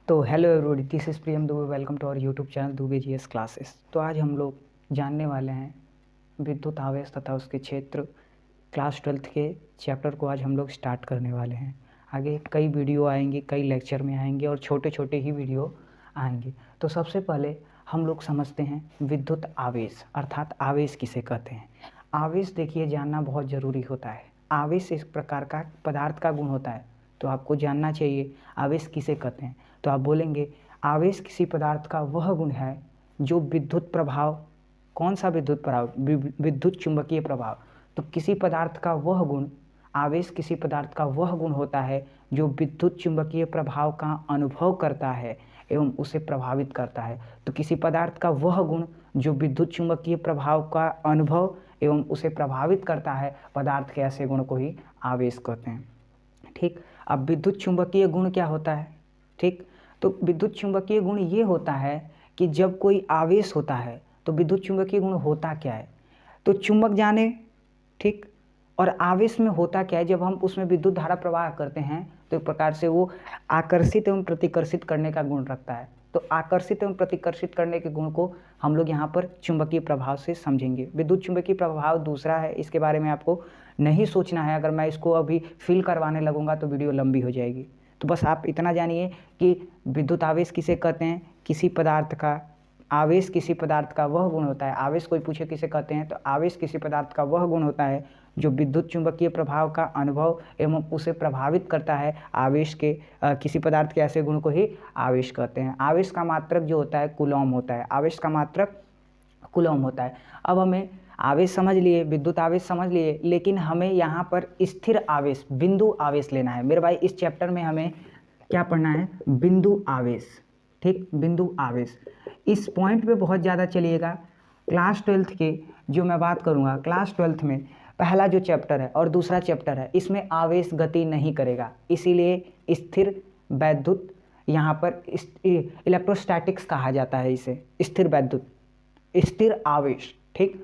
तो hello everybody, this is Priyam Dubey. Welcome to our YouTube channel Dubey GS classes. तो आज हम लोग जानने वाले हैं विद्युत आवेश तथा उसके क्षेत्र क्लास 12th के चैप्टर को आज हम लोग स्टार्ट करने वाले हैं। आगे कई वीडियो आएंगे, कई लेक्चर में आएंगे और छोटे छोटे ही वीडियो आएंगे। तो सबसे पहले हम लोग समझते हैं विद्युत आवेश अर्थात आवेश किसे कहते हैं। आवेश देखिए जानना बहुत ज़रूरी होता है। आवेश एक प्रकार का पदार्थ का गुण होता है, तो आपको जानना चाहिए आवेश किसे कहते हैं। तो आप बोलेंगे आवेश किसी पदार्थ का वह गुण है जो विद्युत प्रभाव, कौन सा विद्युत प्रभाव, विद्युत चुंबकीय प्रभाव। तो किसी पदार्थ का वह गुण, आवेश किसी पदार्थ का वह गुण होता है जो विद्युत चुंबकीय प्रभाव का अनुभव करता है एवं उसे प्रभावित करता है। तो किसी पदार्थ का वह गुण जो विद्युत चुंबकीय प्रभाव का अनुभव एवं उसे प्रभावित करता है, पदार्थ के ऐसे गुण को ही आवेश कहते हैं। ठीक, अब विद्युत चुंबकीय गुण क्या होता है। ठीक, तो विद्युत चुंबकीय गुण ये होता है कि जब कोई आवेश होता है तो विद्युत चुंबकीय गुण होता क्या है, तो चुंबक जाने। ठीक, और आवेश में होता क्या है, जब हम उसमें विद्युत धारा प्रवाह करते हैं तो एक प्रकार से वो आकर्षित एवं प्रतिकर्षित करने का गुण रखता है। तो आकर्षित एवं प्रतिकर्षित करने के गुण को हम लोग यहाँ पर चुंबकीय प्रभाव से समझेंगे। विद्युत चुंबकीय प्रभाव दूसरा है, इसके बारे में आपको नहीं सोचना है। अगर मैं इसको अभी फिल करवाने लगूंगा तो वीडियो लंबी हो जाएगी। तो बस आप इतना जानिए कि विद्युत आवेश किसे कहते हैं। किसी पदार्थ का आवेश, किसी पदार्थ का वह गुण होता है। आवेश कोई पूछे किसे कहते हैं, तो आवेश किसी पदार्थ का वह गुण होता है जो विद्युत चुंबकीय प्रभाव का अनुभव एवं उसे प्रभावित करता है। आवेश के किसी पदार्थ के ऐसे गुण को ही आवेश कहते हैं। आवेश का मात्रक जो होता है कूलॉम होता है। आवेश का मात्रक कूलॉम होता है। अब हमें आवेश समझ लिए, विद्युत आवेश समझ लिए, लेकिन हमें यहाँ पर स्थिर आवेश, बिंदु आवेश लेना है। मेरे भाई इस चैप्टर में हमें क्या पढ़ना है, बिंदु आवेश। ठीक, बिंदु आवेश। इस पॉइंट पे बहुत ज़्यादा चलिएगा। क्लास 12th के जो मैं बात करूँगा, क्लास 12th में पहला जो चैप्टर है और दूसरा चैप्टर है, इसमें आवेश गति नहीं करेगा, इसीलिए स्थिर वैद्युत, यहाँ पर इलेक्ट्रोस्टैटिक्स कहा जाता है इसे, स्थिर वैद्युत, स्थिर आवेश। ठीक,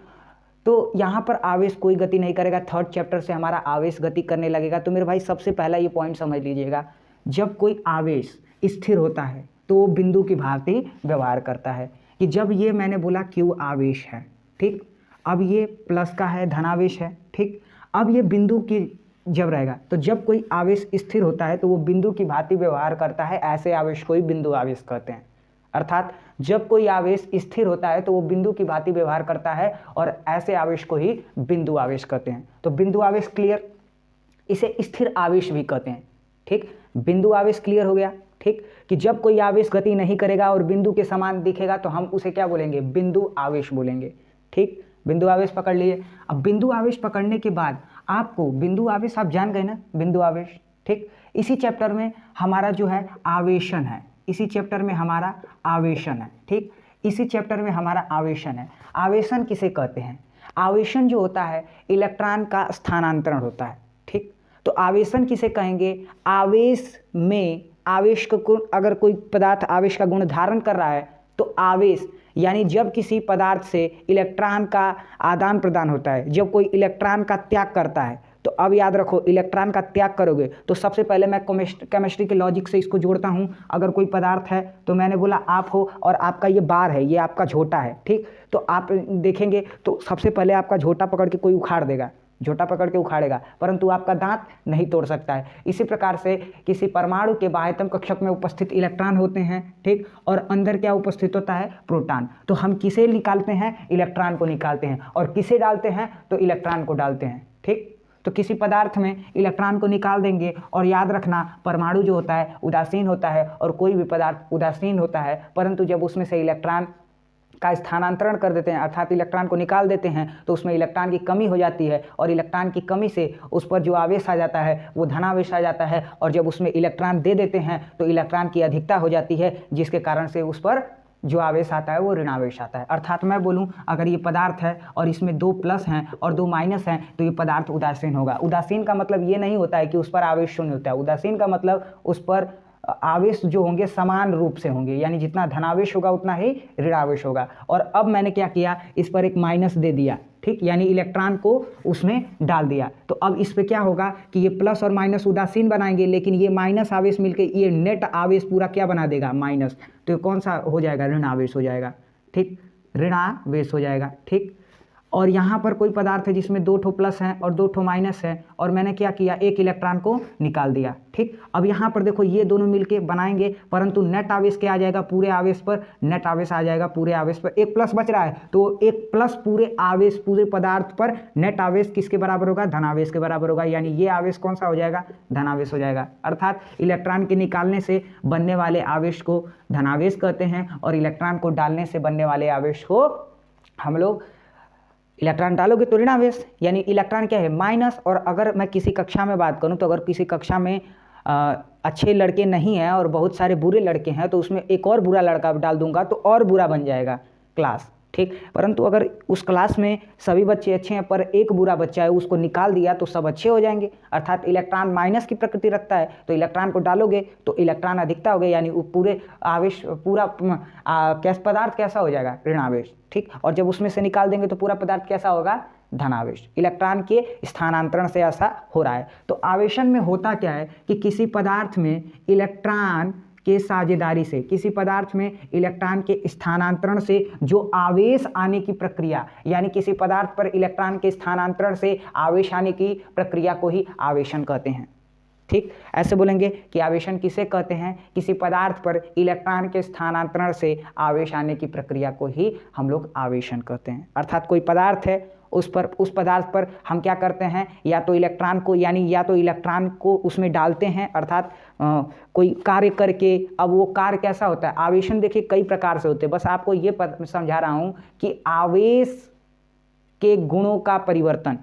तो यहाँ पर आवेश कोई गति नहीं करेगा। थर्ड चैप्टर से हमारा आवेश गति करने लगेगा। तो मेरे भाई सबसे पहला ये पॉइंट समझ लीजिएगा, जब कोई आवेश स्थिर होता है तो वो बिंदु की भांति व्यवहार करता है। कि जब ये मैंने बोला क्यू आवेश है, ठीक, अब ये प्लस का है, धनावेश है। ठीक, अब ये बिंदु की जब रहेगा, तो जब कोई आवेश स्थिर होता है तो वो बिंदु की भांति व्यवहार करता है। ऐसे आवेश को ही बिंदु आवेश कहते हैं। अर्थात जब कोई आवेश स्थिर होता है तो वो बिंदु की भांति व्यवहार करता है और ऐसे आवेश को ही बिंदु आवेश कहते हैं। तो बिंदु आवेश क्लियर, इसे स्थिर आवेश भी कहते हैं। ठीक, बिंदु आवेश क्लियर हो गया। ठीक, कि जब कोई आवेश गति नहीं करेगा और बिंदु के समान दिखेगा तो हम उसे क्या बोलेंगे, बिंदु आवेश बोलेंगे। ठीक, बिंदु आवेश पकड़ लिए। अब बिंदु आवेश पकड़ने के बाद आपको बिंदु आवेश आप जान गए ना, बिंदु आवेश। ठीक, इसी चैप्टर में हमारा जो है आवेशन है, इसी चैप्टर में हमारा आवेशन है। ठीक, इसी चैप्टर में हमारा आवेशन है। आवेशन किसे कहते हैं, आवेशन जो होता है इलेक्ट्रॉन का स्थानांतरण होता है। ठीक, तो आवेशन किसे कहेंगे, आवेश में आवेश का गुण, अगर कोई पदार्थ आवेश का गुण धारण कर रहा है तो आवेश, यानी जब किसी पदार्थ से इलेक्ट्रॉन का आदान प्रदान होता है, जब कोई इलेक्ट्रॉन का त्याग करता है, तो अब याद रखो इलेक्ट्रॉन का त्याग करोगे तो सबसे पहले मैं केमिस्ट्री के लॉजिक से इसको जोड़ता हूँ। अगर कोई पदार्थ है तो मैंने बोला आप हो और आपका ये बार है, ये आपका झोटा है। ठीक, तो आप देखेंगे तो सबसे पहले आपका झोटा पकड़ के कोई उखाड़ देगा, झोटा पकड़ के उखाड़ेगा, परंतु आपका दांत नहीं तोड़ सकता है। इसी प्रकार से किसी परमाणु के बाह्यतम कक्षक में उपस्थित इलेक्ट्रॉन होते हैं। ठीक, और अंदर क्या उपस्थित होता है, प्रोटॉन। तो हम किसे निकालते हैं, इलेक्ट्रॉन को निकालते हैं, और किसे डालते हैं, तो इलेक्ट्रॉन को डालते हैं। ठीक, तो किसी पदार्थ में इलेक्ट्रॉन को निकाल देंगे, और याद रखना परमाणु जो होता है उदासीन होता है और कोई भी पदार्थ उदासीन होता है, परंतु जब उसमें से इलेक्ट्रॉन का स्थानांतरण कर देते हैं अर्थात इलेक्ट्रॉन को निकाल देते हैं तो उसमें इलेक्ट्रॉन की कमी हो जाती है, और इलेक्ट्रॉन की कमी से उस पर जो आवेश आ जाता है वो धनावेश आ जाता है, और जब उसमें इलेक्ट्रॉन दे देते हैं तो इलेक्ट्रॉन की अधिकता हो जाती है, जिसके कारण से उस पर जो आवेश आता है वो ऋणावेश आता है। अर्थात मैं बोलूं अगर ये पदार्थ है और इसमें 2 प्लस हैं और 2 माइनस हैं तो ये पदार्थ उदासीन होगा। उदासीन का मतलब ये नहीं होता है कि उस पर आवेश शून्य होता है। उदासीन का मतलब उस पर आवेश जो होंगे समान रूप से होंगे, यानी जितना धनावेश होगा उतना ही ऋणावेश होगा। और अब मैंने क्या किया, इस पर एक माइनस दे दिया, ठीक, यानी इलेक्ट्रॉन को उसमें डाल दिया। तो अब इस पे क्या होगा कि ये प्लस और माइनस उदासीन बनाएंगे, लेकिन ये माइनस आवेश मिलके ये नेट आवेश पूरा क्या बना देगा, माइनस। तो ये कौन सा हो जाएगा, ऋण आवेश हो जाएगा, ठीक, ऋणावेश हो जाएगा, ठीक। और यहाँ पर कोई पदार्थ है जिसमें 2 ठो प्लस हैं और 2 ठो माइनस है, और मैंने क्या किया, एक इलेक्ट्रॉन को निकाल दिया, ठीक। अब यहाँ पर देखो ये दोनों मिलके बनाएंगे, परंतु नेट आवेश क्या आ जाएगा, पूरे आवेश पर नेट आवेश आ जाएगा, पूरे आवेश पर एक प्लस बच रहा है, तो एक प्लस पूरे आवेश, पूरे पदार्थ पर नेट आवेश किसके बराबर होगा, धनावेश के बराबर होगा, यानी ये आवेश कौन सा हो जाएगा, धनावेश हो जाएगा। अर्थात इलेक्ट्रॉन के निकालने से बनने वाले आवेश को धनावेश कहते हैं, और इलेक्ट्रॉन को डालने से बनने वाले आवेश को हम लोग, इलेक्ट्रॉन डालोगे तो ऋणावेश, यानी इलेक्ट्रॉन क्या है, माइनस। और अगर मैं किसी कक्षा में बात करूं तो अगर किसी कक्षा में अच्छे लड़के नहीं हैं और बहुत सारे बुरे लड़के हैं, तो उसमें एक और बुरा लड़का डाल दूंगा तो और बुरा बन जाएगा क्लास, ठीक। परंतु अगर उस क्लास में सभी बच्चे अच्छे हैं पर एक बुरा बच्चा है, उसको निकाल दिया तो सब अच्छे हो जाएंगे। अर्थात इलेक्ट्रॉन माइनस की प्रकृति रखता है, तो इलेक्ट्रॉन को डालोगे तो इलेक्ट्रॉन अधिकता हो गई, यानी पूरे आवेश, पूरा पदार्थ कैसा हो जाएगा, ऋणावेश, ठीक। और जब उसमें से निकाल देंगे तो पूरा पदार्थ कैसा होगा, धनावेश। इलेक्ट्रॉन के स्थानांतरण से ऐसा हो रहा है। तो आवेशन में होता क्या है कि किसी पदार्थ में इलेक्ट्रॉन के साझेदारी से, किसी पदार्थ में इलेक्ट्रॉन के स्थानांतरण से जो आवेश आने की प्रक्रिया, यानी किसी पदार्थ पर इलेक्ट्रॉन के स्थानांतरण से आवेश आने की प्रक्रिया को ही आवेशन कहते हैं, ठीक। ऐसे बोलेंगे कि आवेशन किसे कहते हैं, किसी पदार्थ पर इलेक्ट्रॉन के स्थानांतरण से आवेश आने की प्रक्रिया को ही हम लोग आवेशन कहते हैं। अर्थात कोई पदार्थ है, उस पदार्थ पर हम क्या करते हैं, या तो इलेक्ट्रॉन को, यानी या तो इलेक्ट्रॉन को उसमें डालते हैं, अर्थात कोई कार्य करके। अब वो कार्य कैसा होता है, आवेशन देखिए कई प्रकार से होते हैं, बस आपको ये समझा रहा हूँ कि आवेश के गुणों का परिवर्तन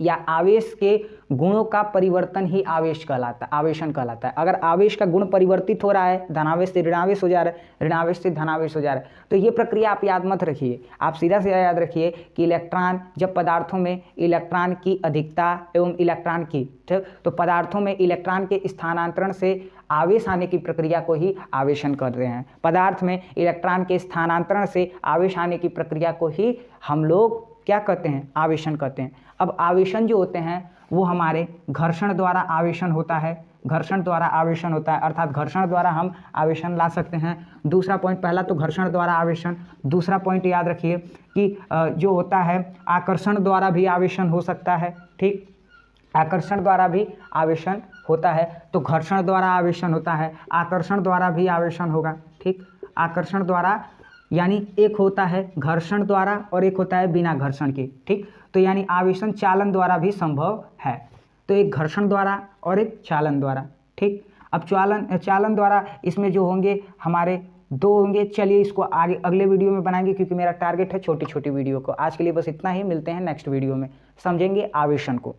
या आवेश के गुणों का परिवर्तन ही आवेश कहलाता है, आवेशन कहलाता है। अगर आवेश का गुण परिवर्तित हो रहा है, धनावेश से ऋणावेश हो जा रहा है, ऋणावेश से धनावेश हो जा रहा है, तो ये प्रक्रिया आप याद मत रखिए, आप सीधा सीधा याद रखिए कि इलेक्ट्रॉन, जब पदार्थों में इलेक्ट्रॉन की अधिकता एवं इलेक्ट्रॉन की, ठीक, तो पदार्थों में इलेक्ट्रॉन के स्थानांतरण से आवेश आने की प्रक्रिया को ही आवेशन कर रहे हैं। पदार्थ में इलेक्ट्रॉन के स्थानांतरण से आवेश आने की प्रक्रिया को ही हम लोग क्या कहते हैं, आवेशन कहते हैं। अब आवेशन जो होते हैं वो हमारे घर्षण द्वारा आवेशन होता है, घर्षण द्वारा आवेशन होता है, अर्थात घर्षण द्वारा हम आवेशन ला सकते हैं। दूसरा पॉइंट, पहला तो घर्षण द्वारा आवेशन, दूसरा पॉइंट याद रखिए कि जो होता है आकर्षण द्वारा भी आवेशन हो सकता है, ठीक, आकर्षण द्वारा भी आवेशन होता है। तो घर्षण द्वारा आवेशन होता है, आकर्षण द्वारा भी आवेशन होगा, ठीक। आकर्षण द्वारा यानी एक होता है घर्षण द्वारा और एक होता है बिना घर्षण के, ठीक। तो यानी आवेशन चालन द्वारा भी संभव है। तो एक घर्षण द्वारा और एक चालन द्वारा, ठीक। अब चालन द्वारा इसमें जो होंगे हमारे 2 होंगे। चलिए इसको आगे अगले वीडियो में बनाएंगे, क्योंकि मेरा टारगेट है छोटी छोटी वीडियो को। आज के लिए बस इतना ही, मिलते हैं नेक्स्ट वीडियो में, समझेंगे आवेशन को।